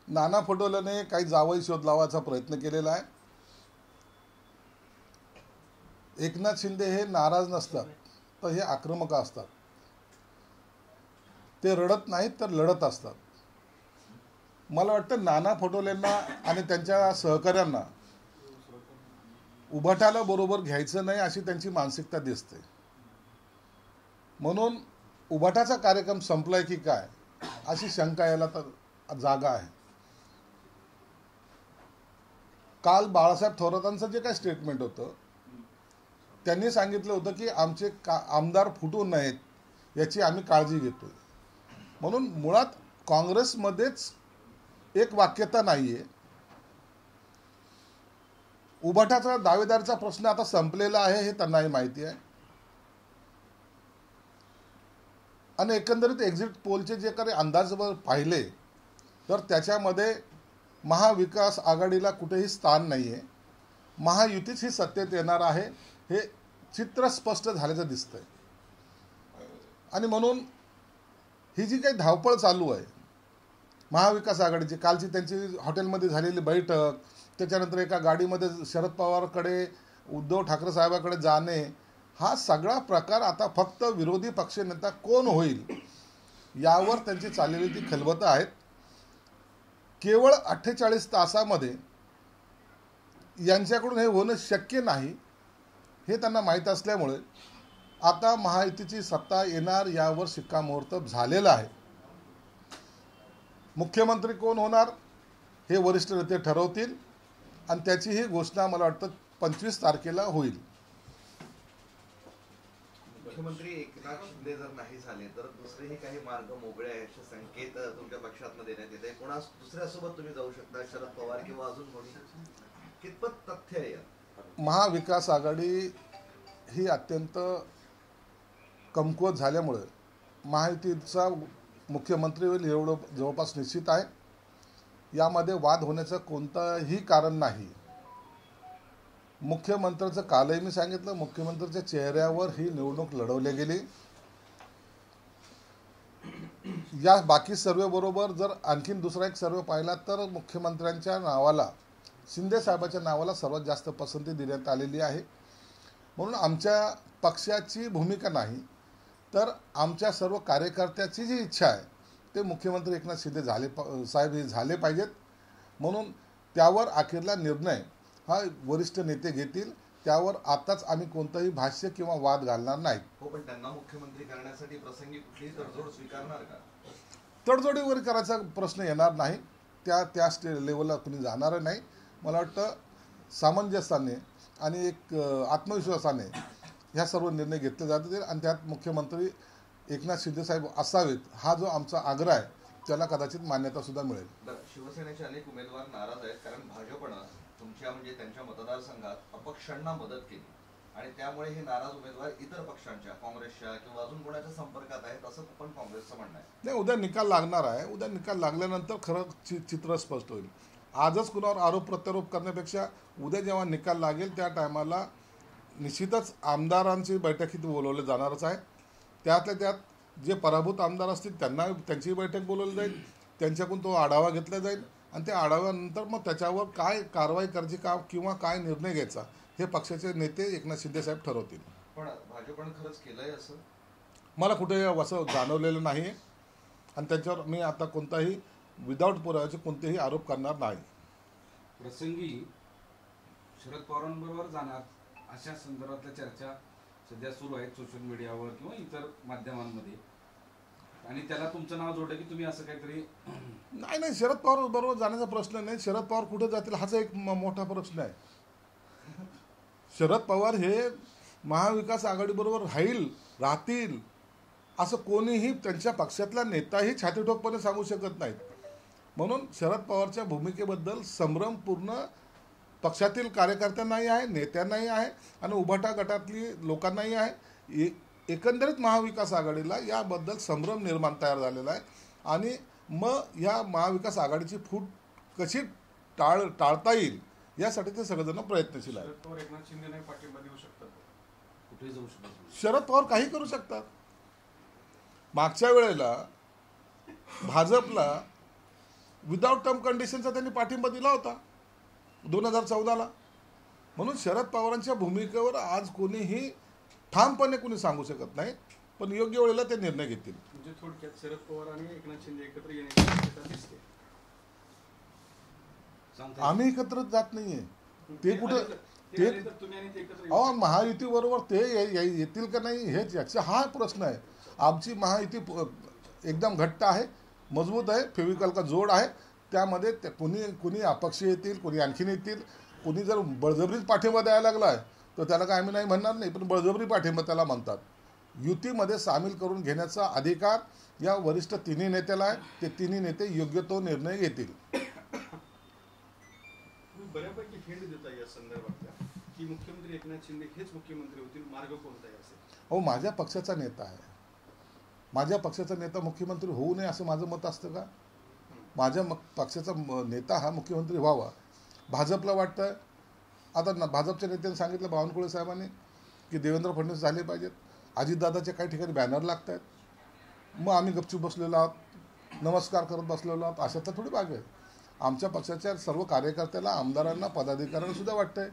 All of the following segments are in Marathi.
नाना पटोलेने काही जावई शोध लावायचा प्रयत्न केलेला आहे. एकनाथ शिंदे हे नाराज नसतात तर हे आक्रमक असतात. ते रडत नाहीत तर लढत असतात. मला वाटतं नाना पटोलेंना आणि त्यांच्या सहकाऱ्यांना उभाटाला बरोबर घ्यायचं नाही अशी त्यांची मानसिकता दिसते. म्हणून उभाटाचा कार्यक्रम संपलाय की काय अशी शंका यायला तर जागा आहे. काल बाळासाहेब थोरातांचं जे काय स्टेटमेंट होतं त्यांनी सांगितलं होतं की आमचे आमदार फुटू नयेत याची आम्ही काळजी घेतोय. म्हणून मुळात काँग्रेसमध्येच एक वाक्यता नाहीये. उभाटाचा दावेदारीचा प्रश्न आता संपलेला आहे हे त्यांनाही माहिती आहे. आणि एकंदरीत एक्झिट पोलचे जे काही अंदाज पाहिले तर त्याच्यामध्ये महाविकास आघाडीला कुठेही स्थान नाही आहे. महायुतीच ही सत्तेत येणार आहे हे चित्र स्पष्ट झाल्याचं दिसतंय. आणि म्हणून ही जी काही धावपळ चालू आहे महाविकास आघाडीची, कालची त्यांची हॉटेलमध्ये झालेली बैठक, त्याच्यानंतर एका गाडीमध्ये शरद पवारकडे उद्धव ठाकरे साहेबांकडे जाणे, हा सगळा प्रकार आता फक्त विरोधी पक्षनेता कोण होईल यावर त्यांची चाललेली ती खलबतं आहेत. केवळ 48 तासामध्ये यांच्याकडून हे होणं शक्य नाही हे त्यांना माहीत असल्यामुळे आता महायुतीची सत्ता येणार यावर शिक्कामोर्तब झालेला आहे. मुख्यमंत्री कोण होणार हे वरिष्ठ नेते ठरवतील आणि त्याची ही घोषणा मला वाटतं 25 तारखेला होईल. मुख्यमंत्री एकनाथ शिंदे जर नाही झाले तर दुसरेही काही मार्ग मोकळे आहेत संकेत तुमच्या पक्षातनं देण्यात येते. कोणा दुसऱ्यासोबत तुम्ही जाऊ शकता, शरद पवार किंवा अजून कोणी, कितपत तथ्य आहे? महाविकास आघाडी ही अत्यंत कमकुवत झाल्यामुळे महायुतीचा मुख्यमंत्री होईल एवढं जवळपास निश्चित आहे. यामध्ये वाद होण्याचं कोणतंही कारण नाही. मुख्यमंत्र्याचं कालही मी सांगितलं, मुख्यमंत्र्याच्या चेहऱ्यावर ही निवडणूक लढवली गेली. या बाकी सर्वेबरोबर जर आणखीन दुसरा एक सर्वे पाहिला तर मुख्यमंत्र्यांच्या नावाला, शिंदे साहेबाच्या नावाला सर्वात जास्त पसंती देण्यात आलेली आहे. म्हणून आमच्या पक्षाची भूमिका नाही तर आमच्या सर्व कार्यकर्त्याची जी इच्छा आहे ते मुख्यमंत्री एकनाथ शिंदे साहेब हे झाले पाहिजेत. म्हणून त्यावर अखेरला निर्णय हा वरिष्ठ नेते घेतील. त्यावर आताच आम्ही कोणतंही भाष्य किंवा वाद घालणार नाही. हो, पण त्यांना मुख्यमंत्री करण्यासाठी प्रसंगी कुठलीही तडजोड स्वीकारणार का? तडजोडीवर करायचा प्रश्न येणार नाही. त्या लेवलला कुणी जाणार नाही. मला वाटतं सामंजस्याने आणि एक आत्मविश्वासाने ह्या सर्व निर्णय घेतले जातील आणि त्यात मुख्यमंत्री एकनाथ शिंदे साहेब असावेत हा जो आमचा आग्रह आहे त्याला कदाचित मान्यता सुद्धा मिळेल. शिवसेनेचे अनेक उमेदवार नाराज आहेत कारण भाजपनं तुमच्या म्हणजे त्यांच्या मतदारसंघात अपक्षांना मदत केली आणि त्यामुळे हे नाराज उमेदवार इतर पक्षांच्या, काँग्रेसच्या किंवा अजून कोणाच्या संपर्कात आहेत असं पण काँग्रेसचं म्हणणं आहे. नाही, उद्या निकाल लागणार आहे. उद्या निकाल लागल्यानंतर खरं चित्र स्पष्ट होईल. आजच कुणावर आरोप प्रत्यारोप करण्यापेक्षा उद्या जेव्हा निकाल लागेल त्या टायमाला निश्चितच आमदारांची बैठकीत बोलवले जाणारच आहे. त्यातल्या त्यात जे पराभूत आमदार असतील त्यांची बैठक बोलवली जाईल. त्यांच्याकडून तो आढावा घेतला जाईल आणि त्या आढाव्यानंतर मग त्याच्यावर काय कारवाई करायची का किंवा काय निर्णय घ्यायचा हे पक्षाचे नेते एकनाथ शिंदे साहेब ठरवतील. पण भाजपनं खरंच केलंय असं मला कुठे असं जाणवलेलं नाही आणि त्याच्यावर मी आता कोणताही विदाऊट पुराव्याचे कोणतेही आरोप करणार नाही. प्रसंगी शरद पवारांबरोबर जाणार अशा संदर्भातल्या चर्चा सध्या सुरू आहेत सोशल मीडियावर किंवा इतर माध्यमांमध्ये आणि त्याला तुमचं नाव जोडलं की तुम्ही असं काहीतरी. नाही, शरद पवार बरोबर जाण्याचा प्रश्न नाही. शरद पवार कुठे जातील हाच एक मोठा प्रश्न आहे. शरद पवार हे महाविकास आघाडीबरोबर राहतील असं कोणीही त्यांच्या पक्षातला नेताही छातीठोकपणे सांगू शकत नाहीत. म्हणून शरद पवारच्या भूमिकेबद्दल संभ्रम पूर्ण पक्षातील कार्यकर्त्यांनाही आहे, नेत्यांनाही आहे आणि उभाटा गटातली लोकांनाही आहे. एकंदरीत महाविकास आघाडीला याबद्दल संभ्रम निर्माण तयार झालेला आहे आणि मग या महाविकास आघाडीची फूट कशी टाळता येईल यासाठी ते सगळेजण प्रयत्नशील आहेत. शरद पवार काही करू शकतात. मागच्या वेळेला भाजपला विदाऊट टर्म कंडिशनचा त्यांनी पाठिंबा दिला होता 2014ला. म्हणून शरद पवारांच्या भूमिकेवर आज कोणीही ठामपणे कोणी सांगू शकत नाही, पण योग्य वेळेला ते निर्णय घेतील. म्हणजे थोडक्यात शरद पवार आणि एकनाथ शिंदे एकत्र येण्याची शक्यता दिसते. आम्ही एकत्र जात नाहीये. ते कुठं ते तुम्ही आणि ते एकत्र अहो महायुती बरोबर ते येतील का नाही हेच याचा हा प्रश्न आहे. आमची महायुती एकदम घट्ट आहे, मजबूत आहे, फेविकल का जोड आहे. त्यामध्ये कुणी अपक्ष येतील, कुणी आणखीन येतील. कुणी जर बळजबरीच पाठिंबा द्यायला लागला आहे तर त्याला काय आम्ही नाही म्हणणार नाही, पण बळजबरी पाठिंबा त्याला म्हणतात. युतीमध्ये सामील करून घेण्याचा अधिकार या वरिष्ठ तिन्ही नेत्याला आहे. ते तिन्ही नेते योग्य तो निर्णय घेतील. बऱ्यापैकी हिंट देता या संदर्भात की मुख्यमंत्री एकनाथ शिंदे हेच मुख्यमंत्री होतील, मार्ग कोणता आहे असेल? हो, माझ्या पक्षाचा नेता आहे. माझ्या पक्षाचा नेता मुख्यमंत्री होऊ नये असं माझं मत असतं का? माझ्या पक्षाचा नेता हा मुख्यमंत्री व्हावा. भाजपला वाटतं, आता भाजपच्या नेत्यांनी सांगितलं बावनकुळे साहेबांनी की देवेंद्र फडणवीस झाले पाहिजेत. अजितदादाच्या काही ठिकाणी बॅनर लागत आहेत, मग आम्ही गपचूप बसलेलो आहोत, नमस्कार करत बसलेलो आहोत. अशातला थोडी भाग आहे. आमच्या पक्षाच्या सर्व कार्यकर्त्याला, आमदारांना, पदाधिकाऱ्यांना सुद्धा वाटतंय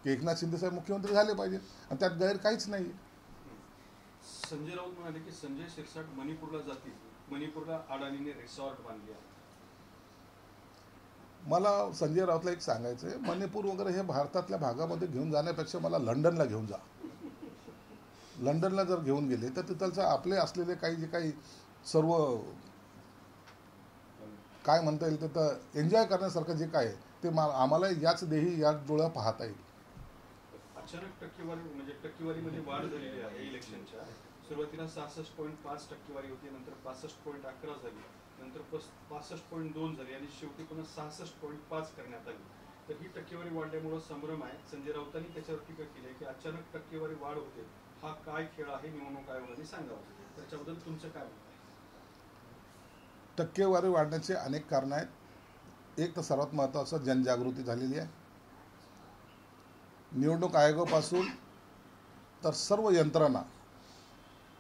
की एकनाथ शिंदे साहेब मुख्यमंत्री झाले पाहिजेत, आणि त्यात गैर काहीच नाही. संजय राऊत म्हणाले की संजय शिरसाट मणिपूरला जातील, मणिपूरला अडाणीने रिसॉर्ट बांधले आहे. मला संजय राऊतला एक सांगायचं आहे, मणिपूर वगैरे हे भारतातल्या भागामध्ये घेऊन जाण्यापेक्षा मला लंडनला घेऊन जा. लंडनला जर घेऊन गेले तर तिथलचं आपले असलेले काही जे काही सर्व काय म्हणता येईल तर एन्जॉय करण्यासारखं जे काय आहे ते आम्हाला याच देही याच डोळ्या पाहता येईल. अचानक टक्केवारीमध्ये वाढ झालेली आहे. इलेक्शनच्या सुरुवातीला 66.5 टक्केवारी होती, नंतर 65.11 झाली, नंतर 65.2 झाली आणि शेवटी पुन्हा 66.5 करण्यात आली. तर ही टक्केवारी वाढल्यामुळे संभ्रम आहे. संजय राऊतांनी त्याच्यावर टीका केली आहे की अचानक टक्केवारी वाढ होते, हा काय खेळ आहे, निवडणूक आयोगाने सांगावं. त्याच्याबद्दल तुमचं काय मत आहे? टक्केवारी वाढण्याचे अनेक कारणं आहेत. एक तर सर्वात महत्त्वाचं जनजागृती झालेली आहे. निवडणूक आयोगापासून तर सर्व यंत्रणा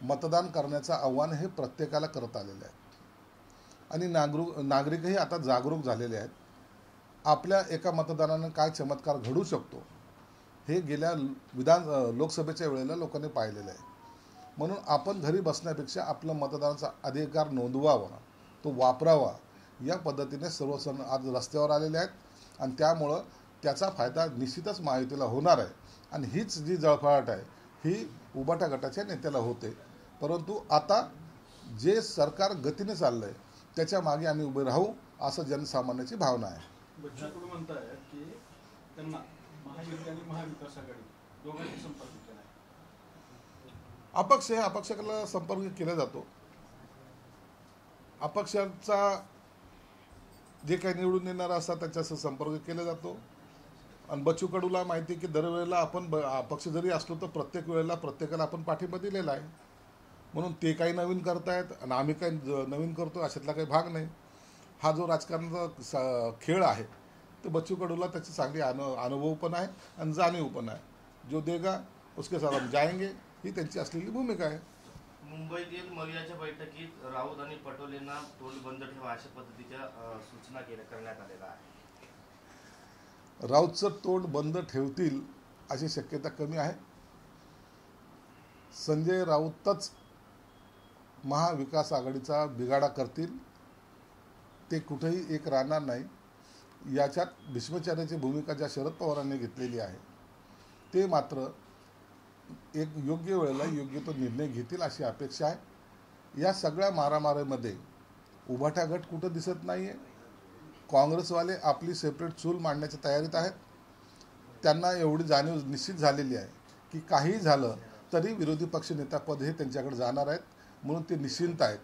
मतदान करण्याचं आव्हान हे प्रत्येकाला करत आलेले आहे, आणि नागरिकही आता जागरूक झालेले आहेत. आपल्या एका मतदानानं काय चमत्कार घडू शकतो हे गेल्या लोकसभेच्या वेळेला लोकांनी पाहिलेलं आहे. म्हणून आपण घरी बसण्यापेक्षा आपलं मतदानाचा अधिकार नोंदवावा, तो वापरावा, या पद्धतीने सर्व सण आज रस्त्यावर आलेले आहेत. आणि त्यामुळं त्याचा फायदा निश्चितच महायुतीला होणार आहे. आणि हीच जी जळफळाट आहे ही उबाटा गटाच्या नेत्याला होते. परंतु आता जे सरकार गतीने चाललं आहे त्याच्या मागे आम्ही उभे राहू असं जनसामान्याची भावना आहे. बच्चू म्हणताय की त्यांना महायुती आणि महाविकास आघाडी दोघांनी संपर्क केला आहे. अपक्षाला संपर्क केला जातो. अपक्षाचा जे काही निवडून येणार असतात त्याच्याशी संपर्क केला जातो. आणि बच्चू कडूला माहिती आहे की दरवेळेला आपण अपक्ष जरी असलो तर प्रत्येक वेळेला प्रत्येकाला आपण पाठिंबा दिलेला आहे. म्हणून ते काही नवीन करतायत आणि आम्ही काही नवीन करतो अशातला काही भाग नाही. हा जो राजकारणाचा खेळ आहे तो बच्चू कडूला त्याची चांगली अनुभव पण आहे आणि जाणीव पण आहे. जो देगा उसके साथ हम जाएंगे ही त्यांची असलेली भूमिका आहे. मुंबईतील मवियाच्या बैठकीत राऊत आणि पटोलेंना तोंड बंद ठेवा अशा पद्धतीच्या सूचना करण्यात आलेल्या आहे. राऊतचं तोंड बंद ठेवतील अशी शक्यता कमी आहे. संजय राऊतच महाविकास आघाडीचा बिघाडा करतील, ते कुठेही एक राहणार नाही. याच्यात भीष्माचार्याची भूमिका ज्या शरद पवारांनी घेतलेली आहे ते मात्र एक योग्य वेळेला योग्य तो निर्णय घेतील अशी अपेक्षा आहे. या सगळ्या मारामारीमध्ये उभाटा गट कुठं दिसत नाही आहे. काँग्रेसवाले आपली सेपरेट चूल मांडण्याच्या तयारीत आहेत. त्यांना एवढी जाणीव निश्चित झालेली आहे की काही झालं तरी विरोधी पक्षनेतापद हे त्यांच्याकडे जाणार आहेत, म्हणून ते निश्चिंत आहेत.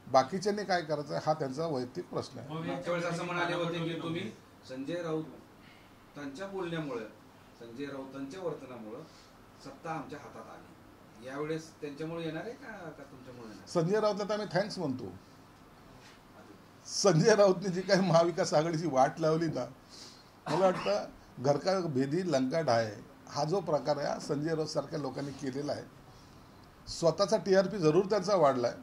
बाकीच्यांनी काय करायचं हा त्यांचा वैयक्तिक प्रश्न आहे. मागच्या वेळेस असं म्हणाले होते की तुम्ही संजय राऊतांच्या बोलण्यामुळे, संजय राऊतांच्या वर्तनामुळे सत्ता आमच्या हातात आली. यावेळेस त्यांच्यामुळे येणार आहे का तुमच्यामुळे येणार? संजय राऊतला तर आम्ही थँक्स म्हणतो. संजय राऊतने जी काही महाविकास आघाडीची वाट लावली ना, मला वाटतं घर का भेदी लंका ढाय हा जो प्रकार आहे संजय राऊत सारख्या लोकांनी केलेला आहे. स्वतःचा TRP जरूर त्यांचा वाढला आहे,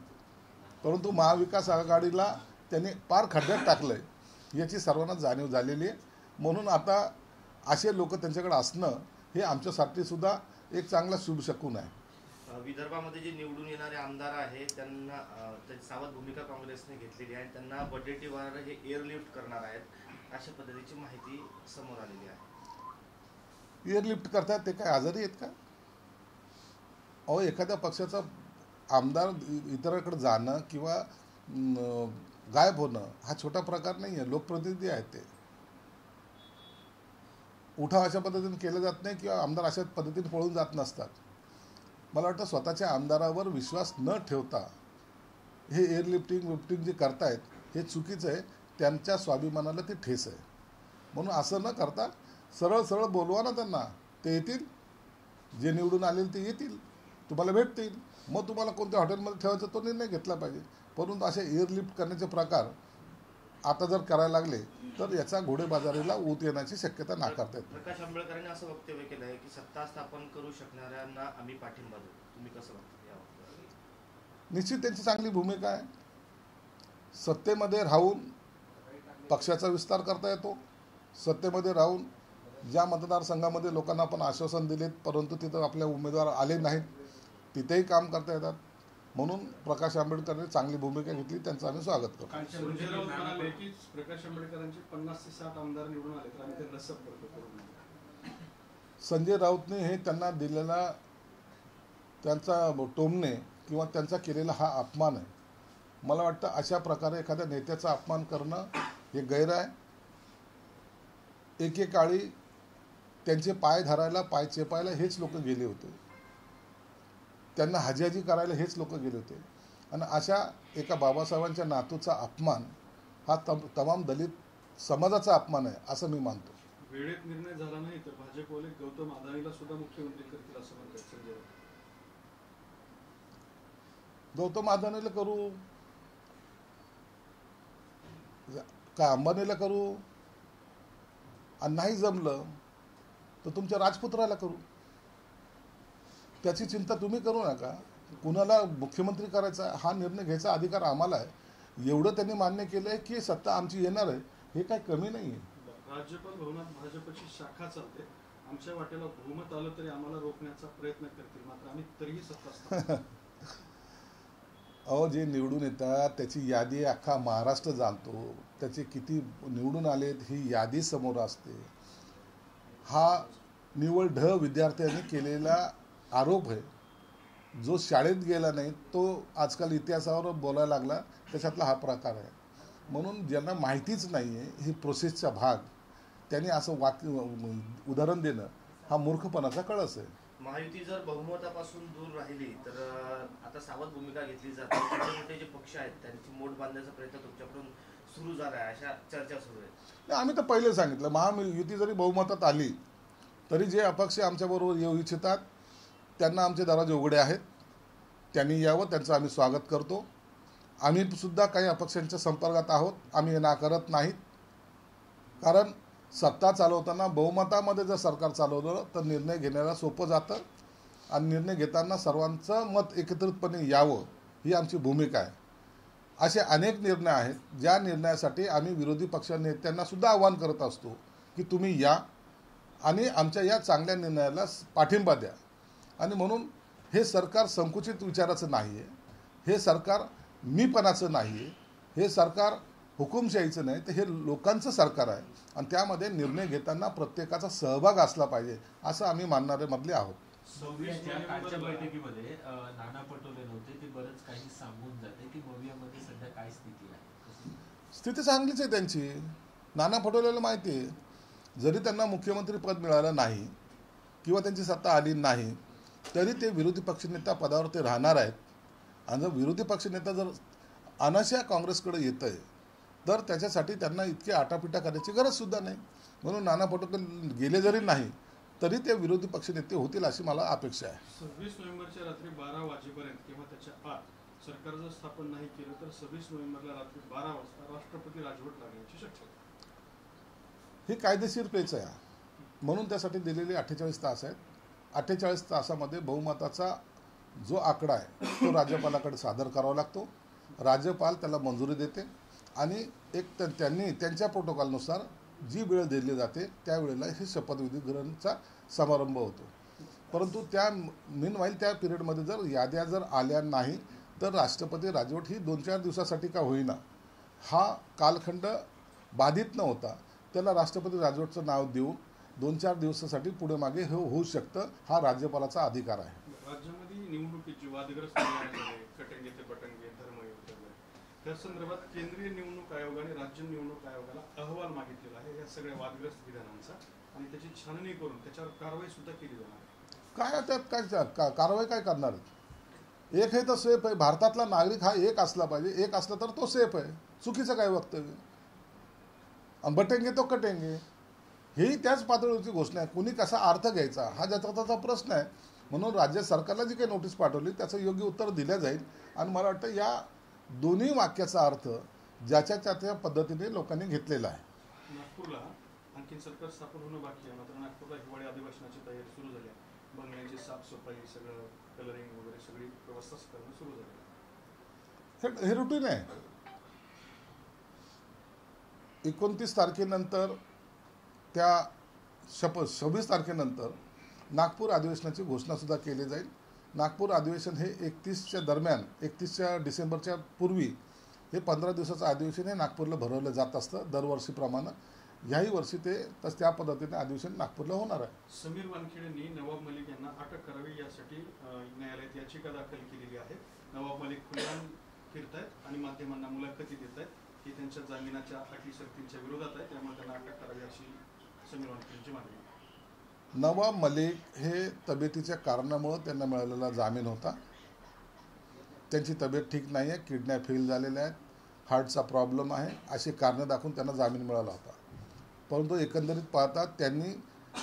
परंतु महाविकास आघाडीला त्यांनी पार खड्ड्यात टाकलं आहे. याची सर्वांना जाणीव झालेली आहे. म्हणून आता असे लोक त्यांच्याकडे असणं हे आमच्यासाठी सुद्धा एक चांगला शुभ शकून आहे. विदर्भामध्ये जे निवडून येणारे आमदार आहेत त्यांना त्यांची सावध भूमिका काँग्रेसने घेतलेली आहे. त्यांना बजेटी वार हे एअरलिफ्ट करणार आहेत अशा पद्धतीची माहिती समोर आलेली आहे. एअरलिफ्ट करतात ते काय आजारी आहेत का? अहो, एखाद्या पक्षाचा आमदार इतरांकडे जाणं किंवा गायब होणं हा छोटा प्रकार नाही आहे. लोकप्रतिनिधी आहेत ते. उठाव अशा पद्धतीने केलं जात नाही किंवा आमदार अशा पद्धतीने पळून जात नसतात. मला वाटतं स्वतःच्या आमदारावर विश्वास न ठेवता हे एअरलिफ्टिंग जे करतायत हे चुकीचं आहे. त्यांच्या स्वाभिमानाला ते ठेस आहे. म्हणून असं न करता सरळ सरळ बोलवा ना त्यांना. ते येतील, जे निवडून आलेले ते येतील, तुम्हाला भेटतील. मग तुम्हाला कोणत्या हॉटेलमध्ये ठेवायचा तो निर्णय घेतला पाहिजे. परंतु असे एअरलिफ्ट करण्याचे प्रकार आता जर करायला लागले तर याचा घोडेबाजारीला ऊत येण्याची शक्यता नाकारता येते. प्रकाश आंबेडकरांनी असं वक्तव्य केलं आहे की सत्ता स्थापन करू शकणाऱ्यांना आम्ही पाठिंबा देऊ. तुम्ही कसं बघता? निश्चित त्यांची चांगली भूमिका आहे. सत्तेमध्ये राहून पक्षाचा विस्तार करता येतो. सत्तेमध्ये राहून ज्या मतदारसंघामध्ये लोकांना आपण आश्वासन दिलेत परंतु तिथं आपले उमेदवार आले नाहीत तिथेही काम करता येतात. म्हणून प्रकाश आंबेडकरांनी चांगली भूमिका घेतली. त्यांचं आम्ही स्वागत करतो. संजय राऊत म्हणाले की प्रकाश आंबेडकरांचे 50 ते 60 आमदार निवडून आले तर आम्ही त्यांना संपर्क करू. संजय राऊतने हे त्यांना दिलेला त्यांचा टोमणे किंवा त्यांचा केलेला हा अपमान आहे. मला वाटतं अशा प्रकारे एखाद्या नेत्याचा अपमान करणं हे गैर आहे. एकेकाळी त्यांचे पाय धरायला पाय चेपायला हेच लोक गेले होते. त्यांना हाजी करायला हेच लोक गेले होते. आणि अशा एका बाबासाहेबांच्या नातूचा अपमान हा तमाम दलित समाजाचा अपमान आहे असं मी मानतो. वेळेत निर्णय झाला नाही तर भाजपवाले गौतम अदानीला सुद्धा मुख्यमंत्री करतील असं म्हणतात संजय राऊत. गौतम अदानीला करू का अंबानीला करू आणि नाही जमलं तर तुमच्या राजपुत्राला करू. त्याची चिंता तुम्ही करू नका. कुणाला मुख्यमंत्री करायचा हा निर्णय घ्यायचा अधिकार आम्हाला आहे. एवढं त्यांनी मान्य केलंय की सत्ता आमची येणार आहे हे काही कमी नाही आहे. राज्यपाल भवनात भाजपची शाखा चालते. आमच्या वाटेला बहुमत आलं तरी आम्हाला रोखण्याचा प्रयत्न करतील मात्र आम्ही तरीही सत्ता स्थापन. अहो, जे निवडून येतात त्याची यादी अख्खा महाराष्ट्र जाणतो. त्याचे किती निवडून आलेत ही यादी समोर असते. हा निव्वळ विद्यार्थ्यांनी केलेला आरोप आहे. जो शाळेत गेला नाही तो आजकाल इतिहासावर बोलायला लागला त्याच्यातला हा प्रकार आहे. म्हणून ज्यांना माहितीच नाही आहे ही प्रोसेसचा भाग त्यांनी असं उदाहरण देणं हा मूर्खपणाचा कळस आहे. महायुती जर बहुमतापासून दूर राहिली तर आता सावध भूमिका घेतली जाते. छोटे मोठे जे पक्ष आहेत त्यांची मोड बांधण्याचा प्रयत्न तुमच्याकडून सुरू झाला आहे अशा चर्चा सुरू आहे. आम्ही तर पहिले सांगितलं महायुती जरी बहुमतात आली तरी जे अपक्ष आमच्याबरोबर येऊ इच्छितात त्यांना आमचे दरवाजे उघडे आहेत. त्यांनी यावं, त्यांचं आम्ही स्वागत करतो. आम्ही सुद्धा काही अपक्षांच्या संपर्कात आहोत. आम्ही हे नाकारत नाहीत. कारण सत्ता चालवताना बहुमतामध्ये जर सरकार चालवलं तर निर्णय घेण्याला सोपं जातं आणि निर्णय घेताना सर्वांचं मत एकत्रितपणे यावं ही आमची भूमिका आहे. असे अनेक निर्णय आहेत ज्या निर्णयासाठी आम्ही विरोधी पक्ष नेत्यांना सुद्धा आवाहन करत असतो की तुम्ही या आणि आमच्या या चांगल्या निर्णयाला पाठिंबा द्या. आणि म्हणून हे सरकार संकुचित विचाराचं नाही आहे. हे सरकार मीपणाचं नाही आहे. हे सरकार हुकुमशाहीचं नाही तर हे लोकांचं सरकार आहे आणि त्यामध्ये निर्णय घेताना प्रत्येकाचा सहभाग असला पाहिजे असं आम्ही मानणारे मधले आहोत. कालच्या बैठकीमध्ये नाना पटोले नव्हते. ते बरंच काही सांगून जाते की मवियामध्ये सध्या काय स्थिती आहे. स्थिती चांगलीच आहे त्यांची. नाना पटोलेला माहिती आहे जरी त्यांना मुख्यमंत्री पद मिळालं नाही किंवा त्यांची सत्ता आली नाही तरी ते विरोधी पक्षनेता पदावर ते राहणार आहेत. आणि जर विरोधी पक्षनेता जर अनाशा काँग्रेसकडे येत आहे तर त्याच्यासाठी त्यांना इतकी आटापिटा करायची गरजसुद्धा नाही. म्हणून नाना पटोले गेले जरी नाही तरी ते विरोधी पक्षनेते होतील अशी मला अपेक्षा आहे. 26 नोव्हेंबरच्या रात्री 12 वाजेपर्यंत किंवा त्याच्या आत सरकार जर स्थापन नाही केलं तर 26 नोव्हेंबरला रात्री 12 वाजता राष्ट्रपती राजवट लागण्याची शक्यता. ही कायदेशीर पेच आहे. म्हणून त्यासाठी दिलेले 48 तास आहेत. 48 तासामध्ये बहुमताचा जो आकडा आहे तो राज्यपालाकडे सादर करावा लागतो. राज्यपाल त्याला मंजुरी देते आणि त्यांनी त्यांच्या प्रोटोकॉलनुसार जी वेळ दिली जाते त्यावेळेला हे शपथविधी ग्रहणचा समारंभ होतो. परंतु मीनवाईल त्या पिरियडमध्ये जर याद्या जर आल्या नाही तर राष्ट्रपती राजवट ही 2-4 दिवसासाठी का होईना हा कालखंड बाधित न होता त्याला राष्ट्रपती राजवटचं नाव देऊन 2-4 दिवसासाठी पुढे मागे हे होऊ शकतं. हा राज्यपालाचा अधिकार आहे. राज्यामध्ये निवडणुकीची वादग्रस्त कटेंगे ते पटंगे धर्म त्या संदर्भात केंद्रीय निवडणूक आयोगाने राज्य निवडणूक आयोगाला अहवाल मागितलेला आहे या सगळ्या वादग्रस्त विधानांचा आणि त्याची छाननी करून त्याच्यावर कारवाई सुद्धा केली जाणार आहे. काय त्यात काय कारवाई काय करणार आहे? एक हे तर सेफ आहे. भारतातला नागरिक हा एक असला पाहिजे. एक असला तर तो सेफ आहे. चुकीचं काय वक्तव्य? आणि बटेंगे तो कटेंगे हेही त्याच पातळीवरची घोषणा आहे. कुणी कसा अर्थ घ्यायचा हा त्याचा प्रश्न आहे. म्हणून राज्य सरकारला जी काही नोटीस पाठवली त्याचं योग्य उत्तर दिलं जाईल. आणि मला वाटतं या दोन्ही वाक्याचा अर्थ ज्याच्या त्या पद्धतीने लोकांनी घेतलेला आहे. नागपूरला आणखी सरकार स्थापन होणं बाकी आहे. मात्र नागपूरला हिवाळी अधिवेशनाची तयारी सुरू झाली आहे. बंगल्यांची साफसफाई सगळं कलरिंग वगैरे सगळी व्यवस्था करणं सुरू झाली आहे. हे रुटीन आहे. 29 तारखेनंतर त्या 26 तारखेनंतर नागपूर अधिवेशनाची घोषणा सुद्धा केली जाईल. नागपूर अधिवेशन हे 31च्या दरम्यान 31 डिसेंबरच्या पूर्वी हे 15 दिवसाचं अधिवेशन हे नागपूरला भरवलं जात असतं दरवर्षीप्रमाणे. याही वर्षी ते त्या पद्धतीने अधिवेशन नागपूरला होणार आहे. समीर वानखेडेंनी नवाब मलिक यांना अटक करावी यासाठी न्यायालयात याचिका दाखल केलेली आहे. नवाब मलिक खुलेआम फिरतायत आणि माध्यमांना मुलाखती देत आहेत की त्यांच्या जामिनाच्या अटी शर्तींच्या विरोधात आहे त्यामुळे त्यांना अटक करावी अशी समीर वानखेडेंची मागणी. नवाब मलिक हे तब्येतीच्या कारणामुळे त्यांना मिळालेला जामीन होता. त्यांची तब्येत ठीक नाही आहे. किडन्या फेल झालेल्या आहेत. हार्टचा प्रॉब्लेम आहे अशी कारणं दाखवून त्यांना जामीन मिळाला होता. परंतु एकंदरीत पाहता त्यांनी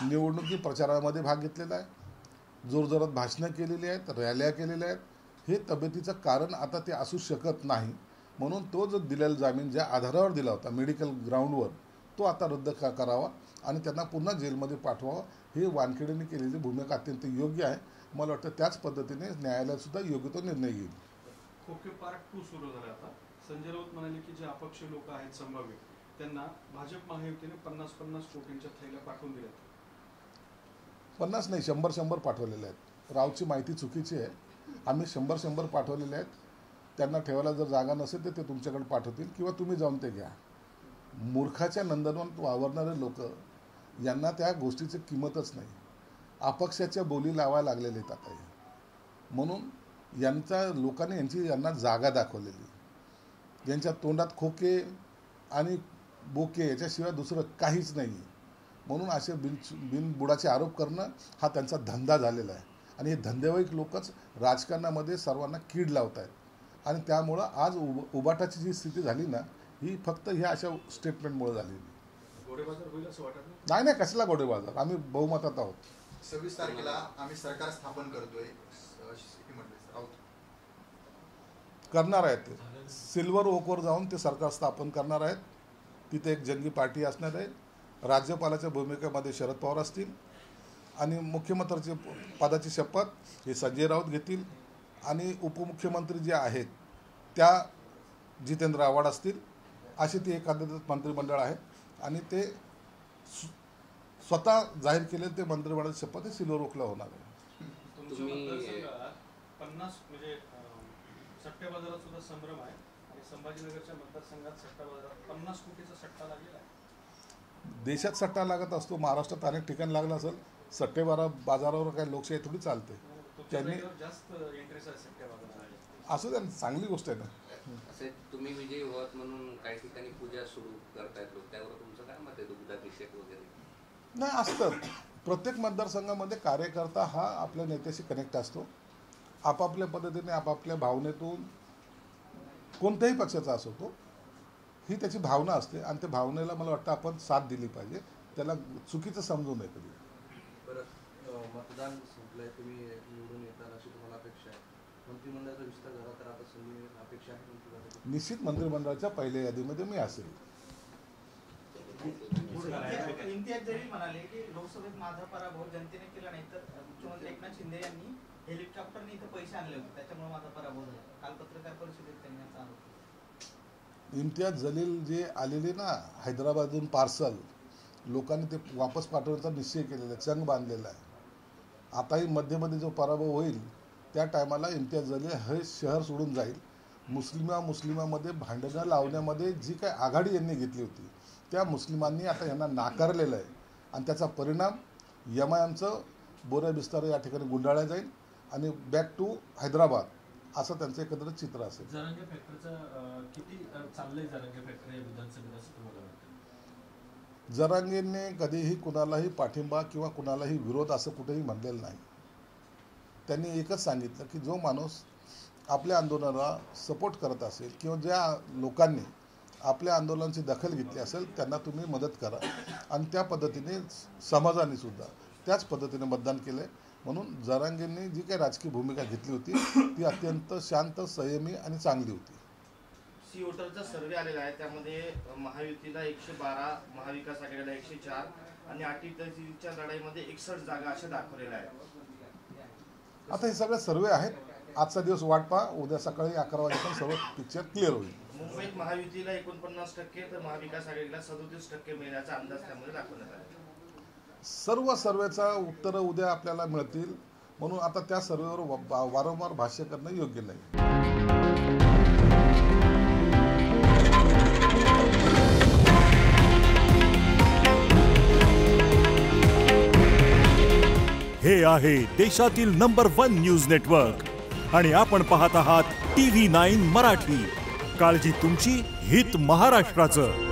निवडणुकी प्रचारामध्ये भाग घेतलेला आहे. जोरजोरात भाषणं केलेली आहेत. रॅल्या केलेल्या आहेत. हे तब्येतीचं कारण आता ते असू शकत नाही. म्हणून तो जो दिलेला जामीन ज्या आधारावर दिला होता मेडिकल ग्राउंडवर तो आता रद्द करावा आणि त्यांना पुन्हा जेलमध्ये पाठवावं. ही वानखेडेंनी केलेली भूमिका अत्यंत योग्य आहे. मला वाटतं त्याच पद्धतीने न्यायालयातसुद्धा योग्य तो निर्णय घेईल. खोके पार्ट 2 सुरू झाला आता. संजय राऊत म्हणाले की जे अपक्ष लोक आहेत संभाव्य त्यांना भाजप महायुतीने 50-50 कोटींच्या थैल्या पाठवून दिल्यात. 50 नाही 100 पाठवलेले आहेत. रावची माहिती चुकीची आहे. आम्ही 100 पाठवलेले आहेत. त्यांना ठेवायला जर जागा नसेल तर ते तुमच्याकडे पाठवतील किंवा तुम्ही जाऊन ते घ्या. मूर्खाच्या नंदनवन वावरणारे लोक यांना त्या गोष्टीची किंमतच नाही. अपक्षाच्या बोली लावायला लागलेले आहेत आता. म्हणून लोकांनी यांना जागा दाखवलेली. यांच्या तोंडात खोके आणि बोके याच्याशिवाय दुसरं काहीच नाही. म्हणून असे बिनबुडाचे आरोप करणं हा त्यांचा धंदा झालेला आहे. आणि हे धंदेवाईक लोकच राजकारणामध्ये सर्वांना कीड लावत आहेत. आणि त्यामुळं आज उबाटाची जी स्थिती झाली ना ही फक्त ह्या अशा स्टेटमेंटमुळे झालेली. घोडेबाजार होईल असं वाटत नाही. नाही कशाला घोडेबाजार. आम्ही बहुमतात आहोत. 26 तारखेला आम्ही सरकार स्थापन करतोय करणार आहेत. ते सिल्वर ओकवर जाऊन ते सरकार स्थापन करणार आहेत. तिथे एक जंगी पार्टी असणार आहे. राज्यपालाच्या भूमिकेमध्ये शरद पवार असतील आणि मुख्यमंत्र्याची पदाची शपथ हे संजय राऊत घेतील आणि उपमुख्यमंत्री जे आहेत त्या जितेंद्र आव्हाड असतील. अशी ती एकाधिकृत मंत्रिमंडळ आहे आणि ते स्वतः जाहीर केलेले ते मंत्रिमंडळाची शपथ हे सिल्वर ओकला होणार आहे. तुमच्या 50 म्हणजे सट्ट्या बाजारात सुद्धा संभ्रम आहे आणि संभाजीनगरच्या मतदारसंघात सट्टा बाजारात 50 कोटीचा सट्टा लागलेला आहे. देशात सट्टा लागत असतो. महाराष्ट्रात अनेक ठिकाणी लागला असेल. सट्टे बाजारावर काही लोकशाही थोडी चालते. त्यांनी जास्त इंटरेस्ट आहे सट्ट्या बाजारात. असू द्या चांगली गोष्ट आहे ना. असे तुम्ही विजयी व्हात म्हणून काही ठिकाणी पूजा सुरू करतायत लोक त्यावर तुमचं काय मत आहे? दुग्धाभिषेक वगैरे नाही असतं. प्रत्येक मतदारसंघामध्ये कार्यकर्ता हा आपल्या नेत्याशी कनेक्ट असतो. आपापल्या पद्धतीने आपापल्या भावनेतून कोणत्याही पक्षाचा असो तो ही त्याची भावना असते आणि त्या भावनेला मला वाटतं आपण साथ दिली पाहिजे. त्याला चुकीचं समजू नये कधी. बरं मतदान संपलंय. तुम्ही निवडून येताल अशी तुम्हाला अपेक्षा आहे. मंत्रिमंडळाचा विस्तार झाला तर आता संधी अपेक्षा आहे निश्चित मंत्रिमंडळाच्या पहिल्या यादीमध्ये मी असेल. इम्तियाज जलील म्हणाले की लोकसभेत माझा पराभव जनतेने केला नाही तर मुख्यमंत्री एकनाथ शिंदे यांनी हेलिकॉप्टरने इथं पैसे आणले होते त्याच्यामुळे माझा पराभव झाला. काल पत्रकार परिषदेत त्यांनी याचा आरोप केला. इम्तियाज जलील जे आलेले ना हैदराबादहून पार्सल, लोकांनी ते वापस पाठवण्याचा निश्चय केलेला आहे, चंग बांधलेला आहे. आताही मध्ये जो पराभव होईल त्या टायमाला इम्तियाज जलील हे शहर सोडून जाईल. मुस्लिमामध्ये भांडणं लावण्यामध्ये जी काय आघाडी यांनी घेतली होती त्या मुस्लिमांनी आता यांना नाकारलेलं आहे आणि त्याचा परिणाम एमआयएमचं बोऱ्या बिस्तार या ठिकाणी गुंडाळल्या जाईल आणि बॅक टू हैदराबाद असं त्यांचं एकंदरीत चित्र असेल. जरांगे फॅक्टरचं किती चाललंय जरांगे फॅक्टर या विधानसभेत असं तुम्हाला वाटतं? जरांगेंनी कधीही कुणालाही पाठिंबा किंवा कुणालाही विरोध असं कुठेही म्हणलेलं नाही. त्यांनी एकच सांगितलं की जो माणूस आपल्या आंदोलनाला सपोर्ट करत असेल किंवा ज्या लोकांनी आपल्या आंदोलनाची दखल घेतली असेल त्यांना तुम्ही मदत करा आणि त्या पद्धतीने समाजाने सुद्धा त्याच पद्धतीने मतदान केलं. म्हणून जरांगेंनी जी काही राजकीय भूमिका घेतली होती ती अत्यंत शांत, संयमी आणि चांगली होती. सी वोटरचा सर्वे आलेला आहे, त्यामध्ये महायुतीला 112, महाविकास आघाडीला 104 आणि अटीतटीच्या लढाईमध्ये 61 जागा अशा दाखवलेल्या आहेत. आता हे सगळे सर्वे आहेत. आजचा दिवस वाट पहा, उद्या सकाळी 11 वाजेपर्यंत सर्व पिक्चर क्लिअर होईल. मुंबईत महायुतीला 49% तर महाविकास आघाडीला 37% मिळण्याचा अंदाज त्यामध्ये दाखवण्यात आला. सर्व सर्वेचा उत्तरं उद्या आपल्याला मिळतील, म्हणून आता त्या सर्वेवर वारंवार भाष्य करणं योग्य नाही. हे आहे देशातील नंबर 1 न्यूज नेटवर्क आणि आपण पाहत आहात TV9 मराठी. काळजी तुमची, हित महाराष्ट्राचं.